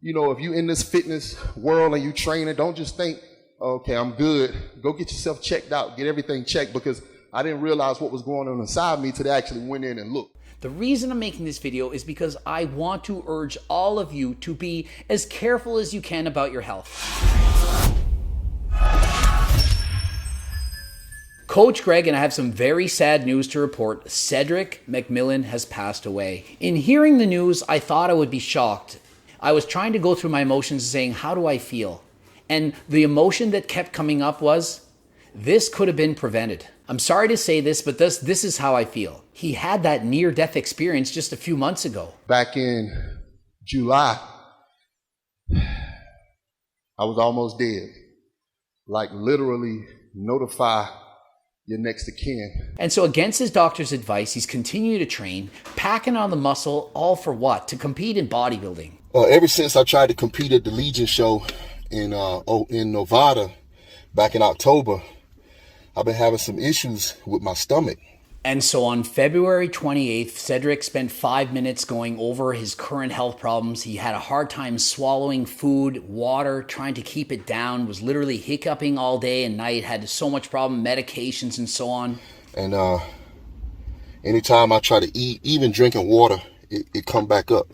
if you in this fitness world and you training, don't just think, okay, I'm good. Go get yourself checked out, get everything checked, because I didn't realize what was going on inside me till I actually went in and looked. The reason I'm making this video is because I want to urge all of you to be as careful as you can about your health. Coach Greg and I have some very sad news to report. Cedric McMillan has passed away. In hearing the news, I thought I would be shocked. I was trying to go through my emotions saying, how do I feel? And the emotion that kept coming up was, this could have been prevented. I'm sorry to say this, but this is how I feel. He had that near-death experience just a few months ago. Back in July, I was almost dead. Like literally notify your next of kin. And so against his doctor's advice, he's continued to train, packing on the muscle, all for what? To compete in bodybuilding. Ever since I tried to compete at the Legion show in Nevada back in October, I've been having some issues with my stomach. And so on February 28th, Cedric spent 5 minutes going over his current health problems. He had a hard time swallowing food, water, trying to keep it down, was literally hiccuping all day and night, had so much problem, medications and so on. And anytime I try to eat, even drinking water, it come back up,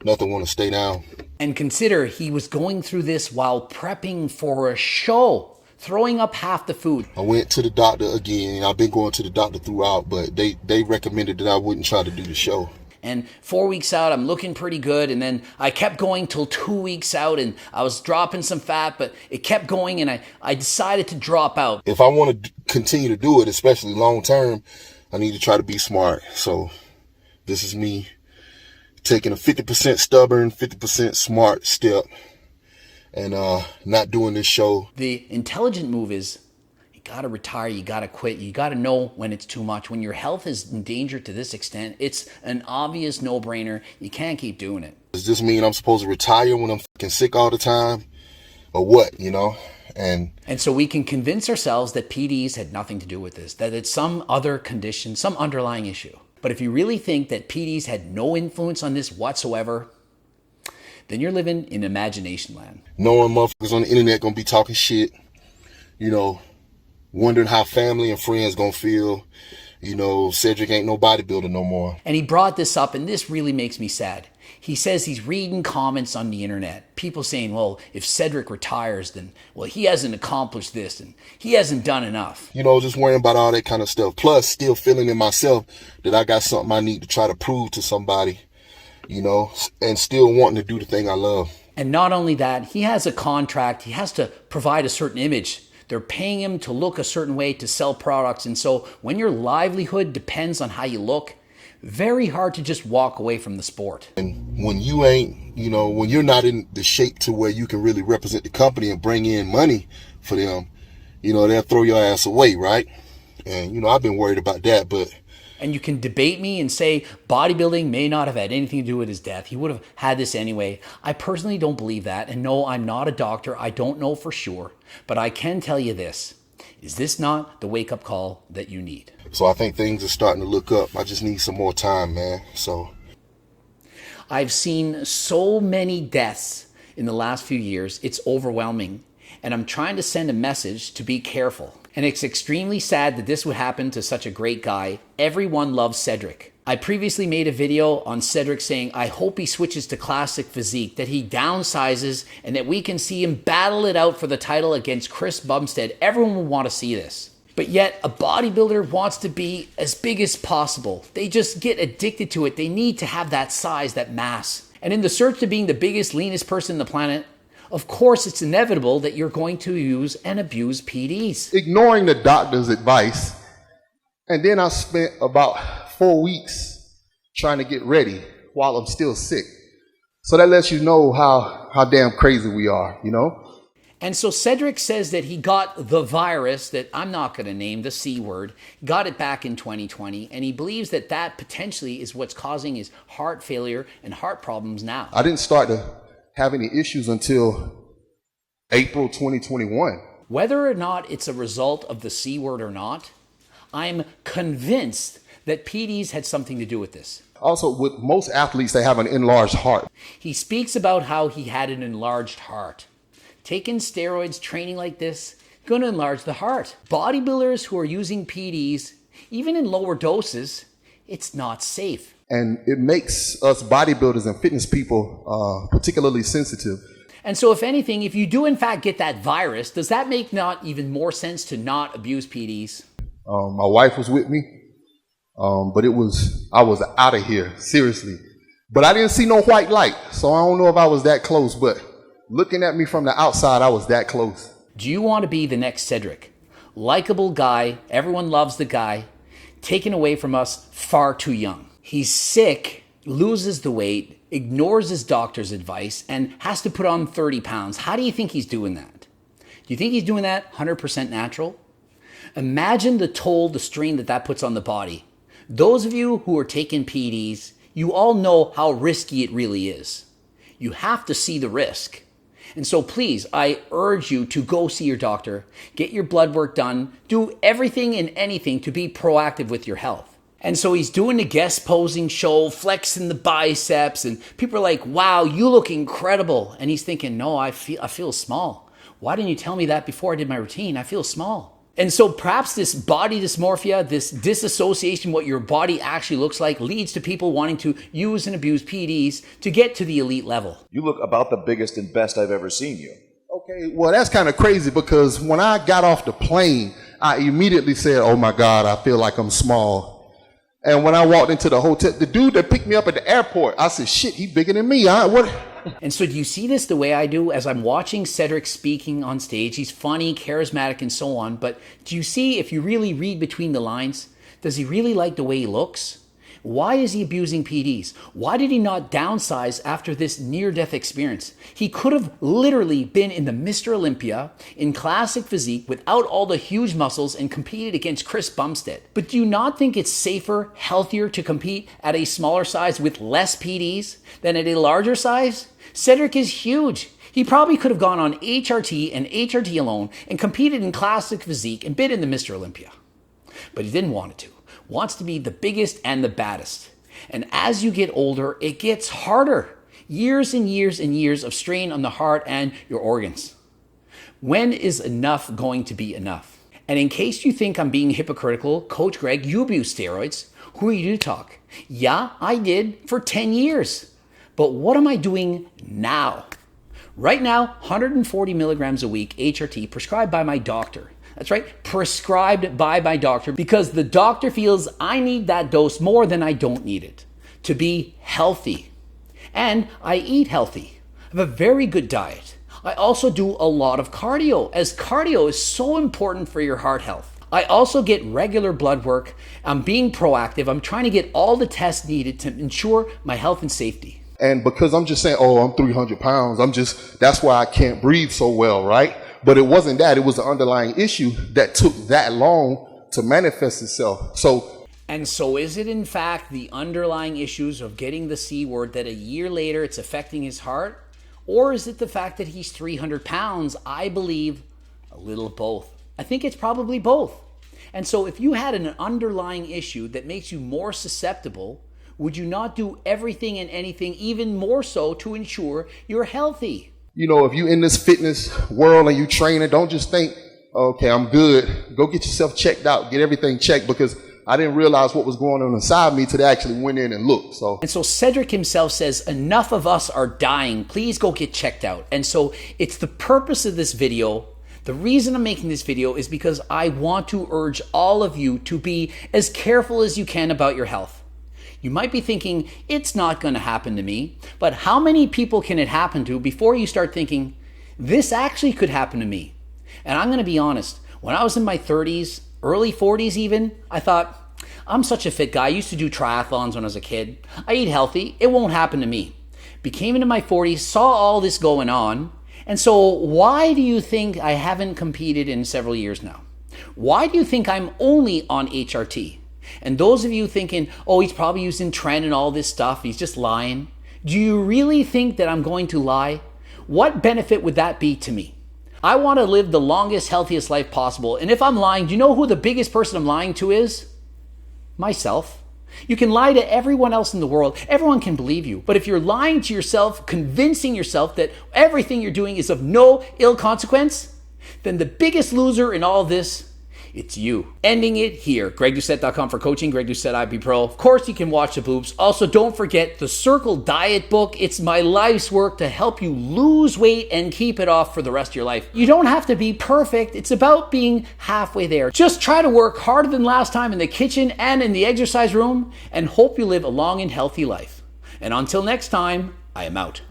nothing want to stay down. And consider he was going through this while prepping for a show, throwing up half the food. I went to the doctor again. I've been going to the doctor throughout, but they recommended that I wouldn't try to do the show. And 4 weeks out, I'm looking pretty good. And then I kept going till 2 weeks out, and I was dropping some fat, but it kept going, and I decided to drop out. If I want to continue to do it, especially long term, I need to try to be smart. So this is me taking a 50% stubborn, 50% smart step and not doing this show. The intelligent move is you got to retire, you got to quit, you got to know when it's too much. When your health is in danger to this extent, it's an obvious no-brainer. You can't keep doing it. Does this mean I'm supposed to retire when I'm fucking sick all the time? Or what, And so we can convince ourselves that PDs had nothing to do with this, that it's some other condition, some underlying issue. But if you really think that PDs had no influence on this whatsoever, then you're living in imagination land. Knowing motherfuckers on the internet gonna be talking shit, wondering how family and friends gonna feel. Cedric ain't no bodybuilder no more. And he brought this up, and this really makes me sad. He says he's reading comments on the internet. People saying, well, if Cedric retires, then, well, he hasn't accomplished this and he hasn't done enough. Just worrying about all that kind of stuff. Plus, still feeling in myself that I got something I need to try to prove to somebody, and still wanting to do the thing I love. And not only that, he has a contract. He has to provide a certain image. They're paying him to look a certain way to sell products. And so when your livelihood depends on how you look, very hard to just walk away from the sport. And when you ain't, when you're not in the shape to where you can really represent the company and bring in money for them, they'll throw your ass away, right? And, I've been worried about that, but... And you can debate me and say bodybuilding may not have had anything to do with his death. He would have had this anyway. I personally don't believe that. And no, I'm not a doctor. I don't know for sure. But I can tell you this. Is this not the wake-up call that you need? So I think things are starting to look up. I just need some more time, man. So I've seen so many deaths in the last few years. It's overwhelming. And I'm trying to send a message to be careful. And it's extremely sad that this would happen to such a great guy. Everyone loves Cedric. I previously made a video on Cedric saying, I hope he switches to classic physique, that he downsizes, and that we can see him battle it out for the title against Chris Bumstead. Everyone will want to see this. But yet, a bodybuilder wants to be as big as possible. They just get addicted to it. They need to have that size, that mass. And in the search to being the biggest, leanest person on the planet, of course, it's inevitable that you're going to use and abuse PDs. Ignoring the doctor's advice. And then I spent about 4 weeks trying to get ready while I'm still sick. So that lets you know how damn crazy we are, And so Cedric says that he got the virus that I'm not going to name, the C word, got it back in 2020. And he believes that that potentially is what's causing his heart failure and heart problems now. I didn't start to have any issues until April 2021. Whether or not it's a result of the C word or not, I'm convinced that PDs had something to do with this. Also, with most athletes, they have an enlarged heart. He speaks about how he had an enlarged heart. Taking steroids, training like this, going to enlarge the heart. Bodybuilders who are using PEDs, even in lower doses, it's not safe. And it makes us bodybuilders and fitness people particularly sensitive. And so if anything, if you do in fact get that virus, does that make not even more sense to not abuse PEDs? My wife was with me, but I was out of here, seriously. But I didn't see no white light, so I don't know if I was that close, but looking at me from the outside, I was that close. Do you want to be the next Cedric? Likable guy, everyone loves the guy, taken away from us far too young. He's sick, loses the weight, ignores his doctor's advice, and has to put on 30 pounds. How do you think he's doing that? Do you think he's doing that 100% natural? Imagine the toll, the strain that puts on the body. Those of you who are taking PEDs, you all know how risky it really is. You have to see the risk. And so please, I urge you to go see your doctor, get your blood work done, do everything and anything to be proactive with your health. And so he's doing the guest posing show, flexing the biceps, and people are like, wow, you look incredible. And he's thinking, no, I feel small. Why didn't you tell me that before I did my routine? I feel small. And so perhaps this body dysmorphia, this disassociation, what your body actually looks like, leads to people wanting to use and abuse PEDs to get to the elite level. You look about the biggest and best I've ever seen you. Okay, well, that's kind of crazy because when I got off the plane, I immediately said, oh my God, I feel like I'm small. And when I walked into the hotel, the dude that picked me up at the airport, I said, shit, he bigger than me. What? And so do you see this the way I do as I'm watching Cedric speaking on stage? He's funny, charismatic, and so on. But do you see, if you really read between the lines, does he really like the way he looks? Why is he abusing PEDs? Why did he not downsize after this near-death experience? He could have literally been in the Mr. Olympia in classic physique without all the huge muscles and competed against Chris Bumstead. But do you not think it's safer, healthier to compete at a smaller size with less PEDs than at a larger size? Cedric is huge. He probably could have gone on HRT and HRT alone and competed in classic physique and been in the Mr. Olympia. But he didn't want it to. Wants to be the biggest and the baddest. And as you get older, it gets harder. Years and years and years of strain on the heart and your organs. When is enough going to be enough? And in case you think I'm being hypocritical, Coach Greg, you abuse steroids. Who are you to talk? Yeah, I did for 10 years. But what am I doing now? Right now, 140 milligrams a week HRT prescribed by my doctor. That's right, prescribed by my doctor because the doctor feels I need that dose more than I don't need it to be healthy. And I eat healthy. I have a very good diet. I also do a lot of cardio, as cardio is so important for your heart health. I also get regular blood work. I'm being proactive. I'm trying to get all the tests needed to ensure my health and safety. And because I'm just saying, oh, I'm 300 pounds, that's why I can't breathe so well, right? But it wasn't that. It was an underlying issue that took that long to manifest itself. And so is it in fact the underlying issues of getting the C word that a year later it's affecting his heart? Or is it the fact that he's 300 pounds? I believe a little of both. I think it's probably both. And so if you had an underlying issue that makes you more susceptible, would you not do everything and anything even more so to ensure you're healthy? You know, if you're in this fitness world and you training, don't just think, okay, I'm good. Go get yourself checked out, get everything checked, because I didn't realize what was going on inside me till they actually went in and looked. And so Cedric himself says, enough of us are dying. Please go get checked out. And so it's the purpose of this video. The reason I'm making this video is because I want to urge all of you to be as careful as you can about your health. You might be thinking, it's not going to happen to me, but how many people can it happen to before you start thinking, this actually could happen to me? And I'm going to be honest, when I was in my 30s, early 40s even, I thought, I'm such a fit guy. I used to do triathlons when I was a kid. I eat healthy. It won't happen to me. Became into my 40s, saw all this going on. And so why do you think I haven't competed in several years now? Why do you think I'm only on HRT? And those of you thinking, oh, he's probably using Tren and all this stuff, he's just lying. Do you really think that I'm going to lie? What benefit would that be to me? I want to live the longest, healthiest life possible. And if I'm lying, do you know who the biggest person I'm lying to is? Myself. You can lie to everyone else in the world. Everyone can believe you. But if you're lying to yourself, convincing yourself that everything you're doing is of no ill consequence, then the biggest loser in all this, it's you. Ending it here. GregDoucette.com for coaching. Greg Doucette, IB Pro. Of course, you can watch the boobs. Also, don't forget the Circle Diet book. It's my life's work to help you lose weight and keep it off for the rest of your life. You don't have to be perfect. It's about being halfway there. Just try to work harder than last time in the kitchen and in the exercise room and hope you live a long and healthy life. And until next time, I am out.